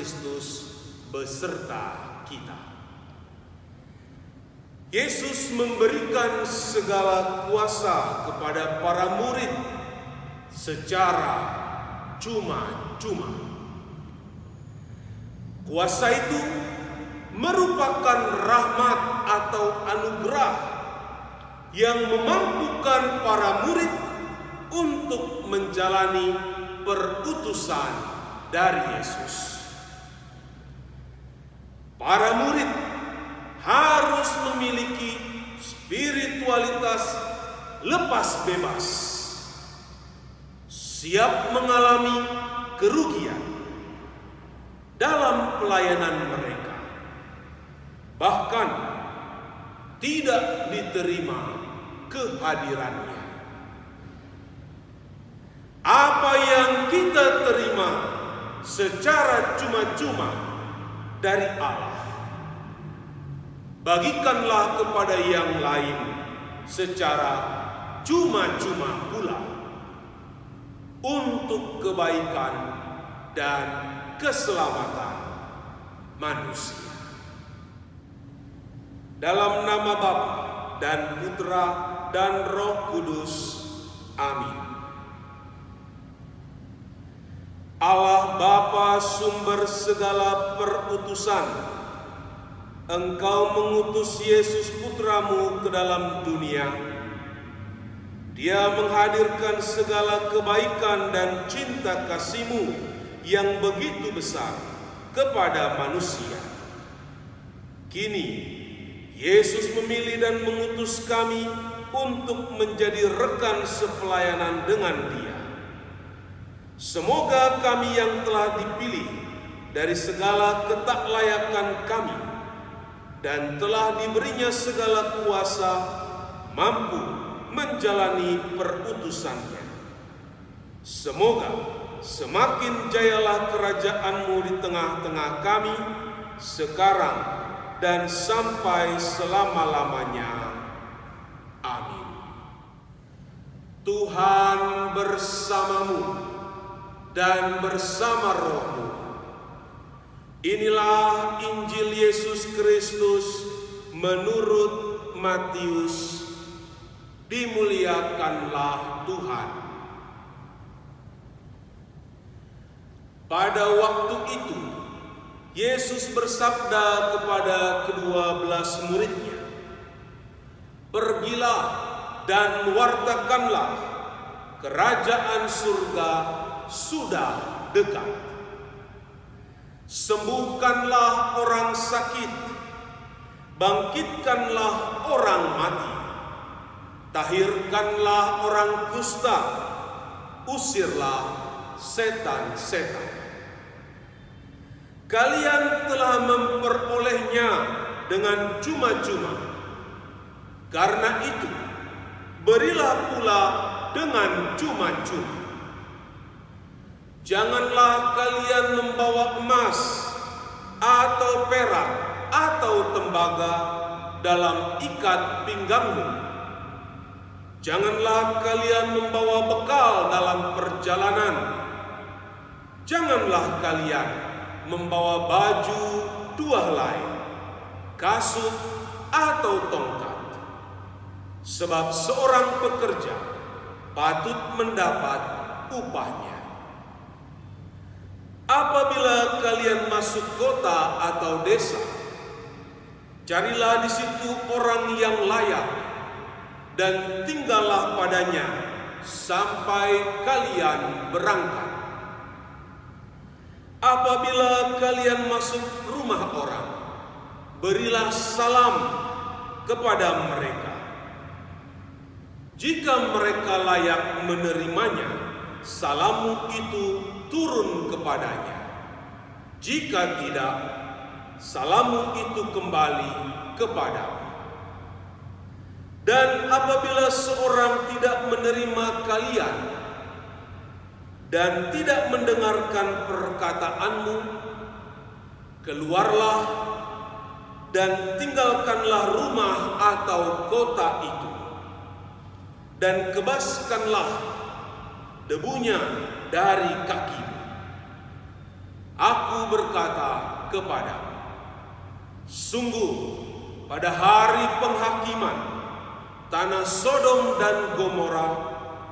Kristus beserta kita. Yesus memberikan segala kuasa kepada para murid secara cuma-cuma. Kuasa itu merupakan rahmat atau anugerah yang memampukan para murid untuk menjalani perutusan dari Yesus. Para murid harus memiliki spiritualitas lepas bebas, siap mengalami kerugian dalam pelayanan mereka, bahkan tidak diterima kehadirannya. Apa yang kita terima secara cuma-cuma dari Allah, bagikanlah kepada yang lain secara cuma-cuma pula, untuk kebaikan dan keselamatan manusia. Dalam nama Bapa dan Putra dan Roh Kudus. Amin. Allah Bapa sumber segala perutusan, Engkau mengutus Yesus Putramu ke dalam dunia. Dia menghadirkan segala kebaikan dan cinta kasih-Mu yang begitu besar kepada manusia. Kini, Yesus memilih dan mengutus kami untuk menjadi rekan sepelayanan dengan Dia. Semoga kami yang telah dipilih dari segala ketaklayakan kami dan telah diberinya segala kuasa mampu menjalani perutusannya. Semoga semakin jayalah kerajaan-Mu di tengah-tengah kami sekarang dan sampai selama-lamanya. Amin. Tuhan bersamamu dan bersama roh-Mu. Inilah Injil Yesus Kristus menurut Matius. Dimuliakanlah Tuhan. Pada waktu itu, Yesus bersabda kepada kedua-belas murid-Nya, "Pergilah dan wartakanlah, kerajaan surga sudah dekat. Sembuhkanlah orang sakit, bangkitkanlah orang mati, tahirkanlah orang kusta, usirlah setan-setan. Kalian telah memperolehnya dengan cuma-cuma. Karena itu, berilah pula dengan cuma-cuma. Janganlah kalian membawa emas atau perak atau tembaga dalam ikat pinggangmu. Janganlah kalian membawa bekal dalam perjalanan. Janganlah kalian membawa baju dua helai, kasut atau tongkat. Sebab seorang pekerja patut mendapat upahnya. Apabila kalian masuk kota atau desa, carilah di situ orang yang layak dan tinggallah padanya sampai kalian berangkat. Apabila kalian masuk rumah orang, berilah salam kepada mereka. Jika mereka layak menerimanya, salammu itu turun kepadanya. Jika tidak, salammu itu kembali kepadamu. Dan apabila seorang tidak menerima kalian dan tidak mendengarkan perkataanmu, keluarlah dan tinggalkanlah rumah atau kota itu, dan kebaskanlah debunya dari kakimu. Aku berkata kepadamu, sungguh pada hari penghakiman, tanah Sodom dan Gomora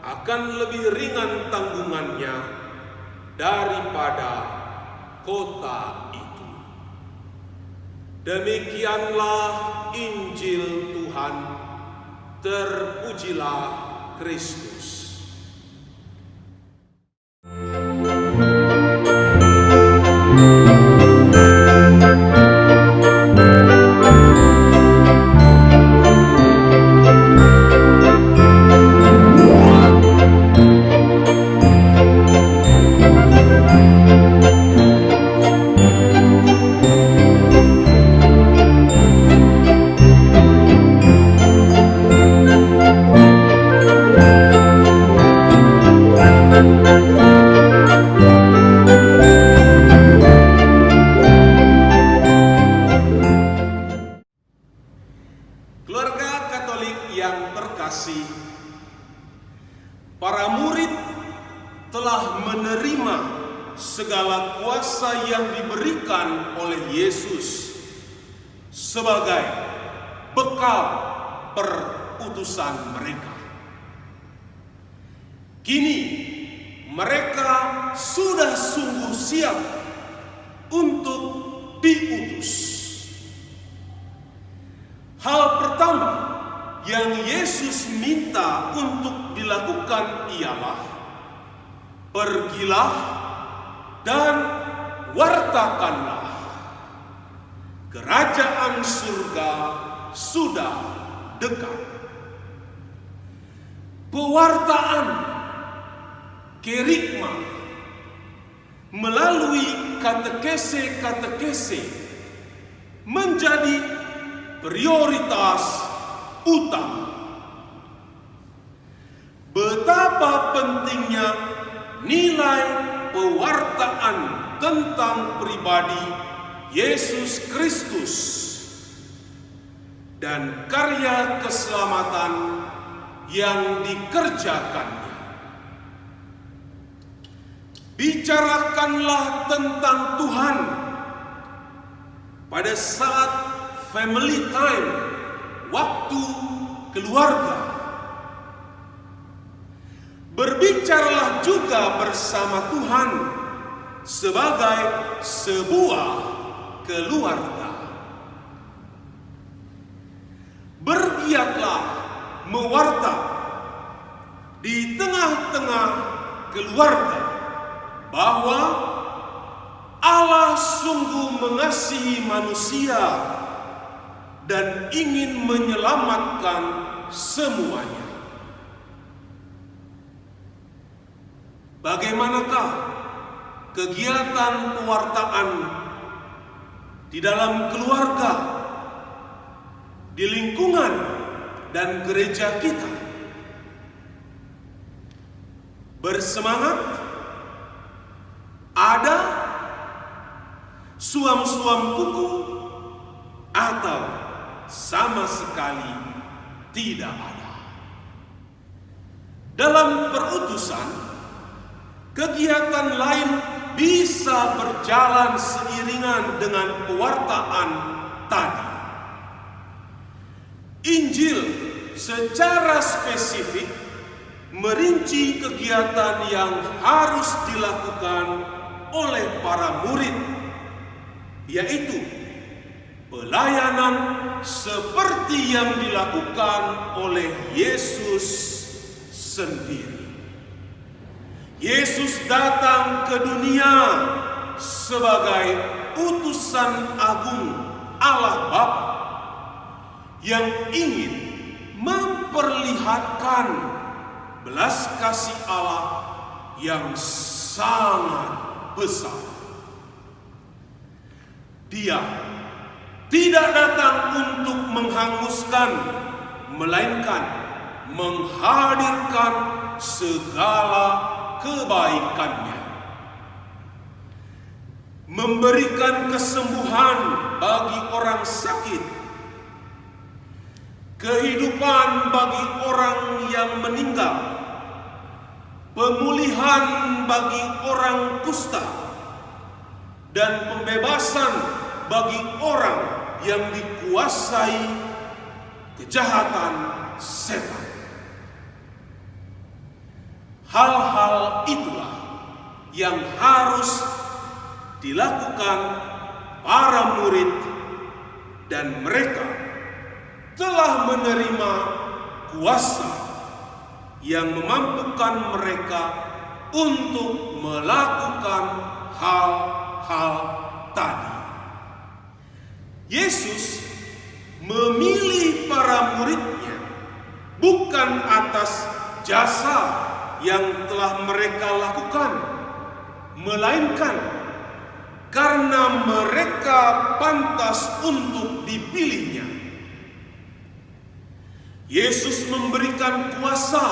akan lebih ringan tanggungannya daripada kota itu. Demikianlah Injil Tuhan. Terpujilah Kristus. Keluarga Katolik yang terkasih, para murid telah menerima segala kuasa yang diberikan oleh Yesus sebagai bekal perutusan mereka. Kini mereka sudah sungguh siap untuk diutus. Hal pertama yang Yesus minta untuk dilakukan ialah pergilah dan wartakanlah, kerajaan surga sudah dekat. Pewartaan kerigma melalui katekese menjadi prioritas utama. Betapa pentingnya nilai pewartaan tentang pribadi Yesus Kristus dan karya keselamatan yang dikerjakannya. Bicarakanlah tentang Tuhan pada saat family time, waktu keluarga. Berbicaralah juga bersama Tuhan sebagai sebuah keluarga. Bergiatlah mewarta di tengah-tengah keluarga bahwa Allah sungguh mengasihi manusia dan ingin menyelamatkan semuanya. Bagaimanakah kegiatan pewartaan di dalam keluarga, di lingkungan dan gereja kita? Bersemangat? Ada suam-suam kuku atau sama sekali tidak ada? Dalam perutusan, kegiatan lain bisa berjalan seiringan dengan pewartaan tadi. Injil secara spesifik merinci kegiatan yang harus dilakukan oleh para murid, yaitu pelayanan seperti yang dilakukan oleh Yesus sendiri. Yesus datang ke dunia sebagai utusan agung Allah Bapa yang ingin memperlihatkan belas kasih Allah yang sangat besar. Dia tidak datang untuk menghanguskan, melainkan menghadirkan segala kebaikannya, memberikan kesembuhan bagi orang sakit, kehidupan bagi orang yang meninggal, pemulihan bagi orang kusta, dan pembebasan bagi orang yang dikuasai kejahatan setan. Hal-hal itulah yang harus dilakukan para murid, dan mereka telah menerima kuasa yang memampukan mereka untuk melakukan hal-hal tadi. Yesus memilih para muridnya bukan atas jasa yang telah mereka lakukan, melainkan karena mereka pantas untuk dipilihnya. Yesus memberikan kuasa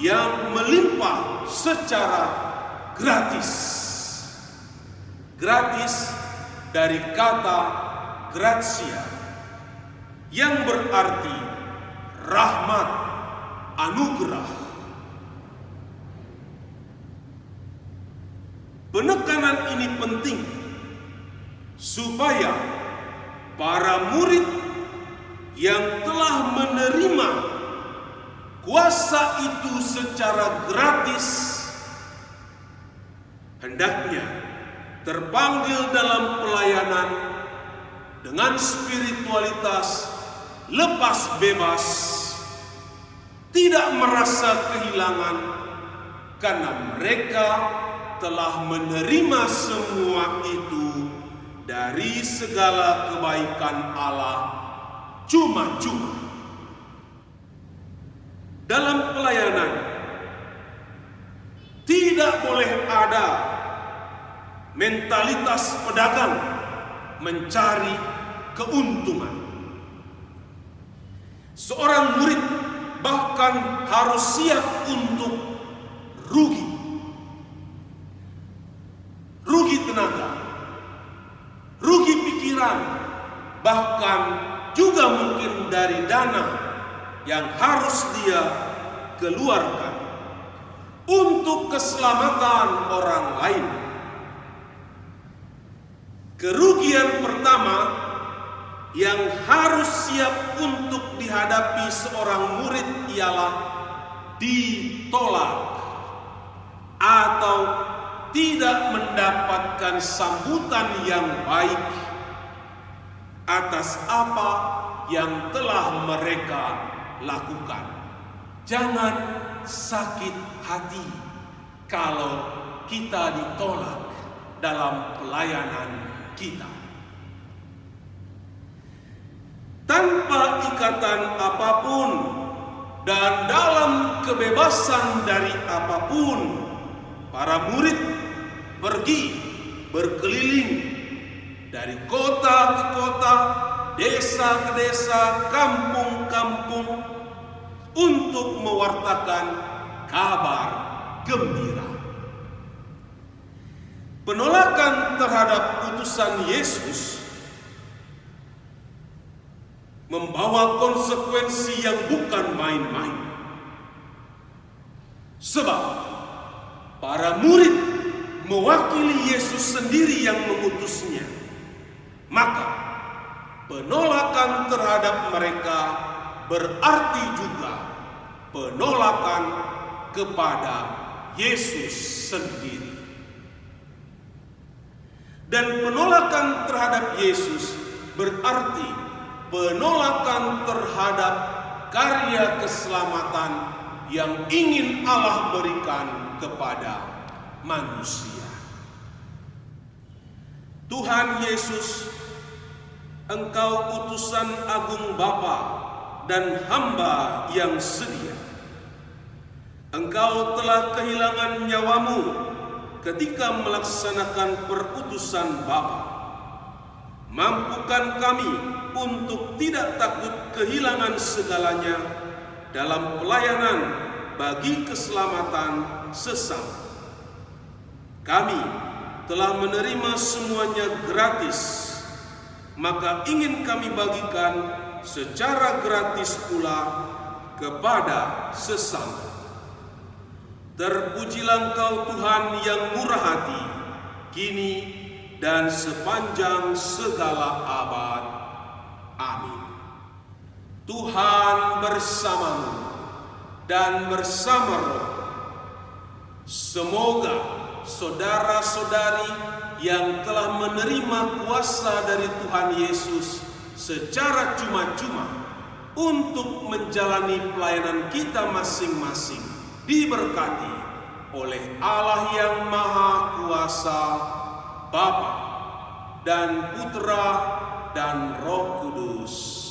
yang melimpah secara gratis. Gratis dari kata gratia yang berarti rahmat, anugerah. Penekanan ini penting supaya para murid yang telah menerima kuasa itu secara gratis hendaknya terpanggil dalam pelayanan dengan spiritualitas lepas bebas, tidak merasa kehilangan karena mereka telah menerima semua itu dari segala kebaikan Allah cuma-cuma. Dalam pelayanan tidak boleh ada mentalitas pedagang mencari keuntungan. Seorang murid bahkan harus siap untuk rugi tenaga, rugi pikiran, bahkan juga mungkin dari dana yang harus dia keluarkan untuk keselamatan orang lain. Kerugian pertama yang harus siap untuk dihadapi seorang murid ialah ditolak atau tidak mendapatkan sambutan yang baik atas apa yang telah mereka lakukan. Jangan sakit hati kalau kita ditolak dalam pelayanan kita. Tanpa ikatan apapun dan dalam kebebasan dari apapun, para murid pergi berkeliling dari kota ke kota, desa ke desa, kampung-kampung untuk mewartakan kabar gembira. Penolakan terhadap utusan Yesus membawa konsekuensi yang bukan main-main. Sebab para murid mewakili Yesus sendiri yang mengutusnya. Maka penolakan terhadap mereka berarti juga penolakan kepada Yesus sendiri. Dan penolakan terhadap Yesus berarti penolakan terhadap karya keselamatan yang ingin Allah berikan kepada manusia. Tuhan Yesus, Engkau utusan agung Bapa dan hamba yang sedia. Engkau telah kehilangan nyawamu ketika melaksanakan perutusan Bapa. Mampukan kami untuk tidak takut kehilangan segalanya dalam pelayanan bagi keselamatan sesama. Kami telah menerima semuanya gratis, maka ingin kami bagikan secara gratis pula kepada sesama. Terpujilah Engkau Tuhan yang murah hati, kini dan sepanjang segala abad. Amin. Tuhan bersamamu dan bersama roh. Semoga saudara-saudari yang telah menerima kuasa dari Tuhan Yesus secara cuma-cuma untuk menjalani pelayanan kita masing-masing diberkati oleh Allah yang Maha Kuasa, Bapa dan Putra dan Roh Kudus.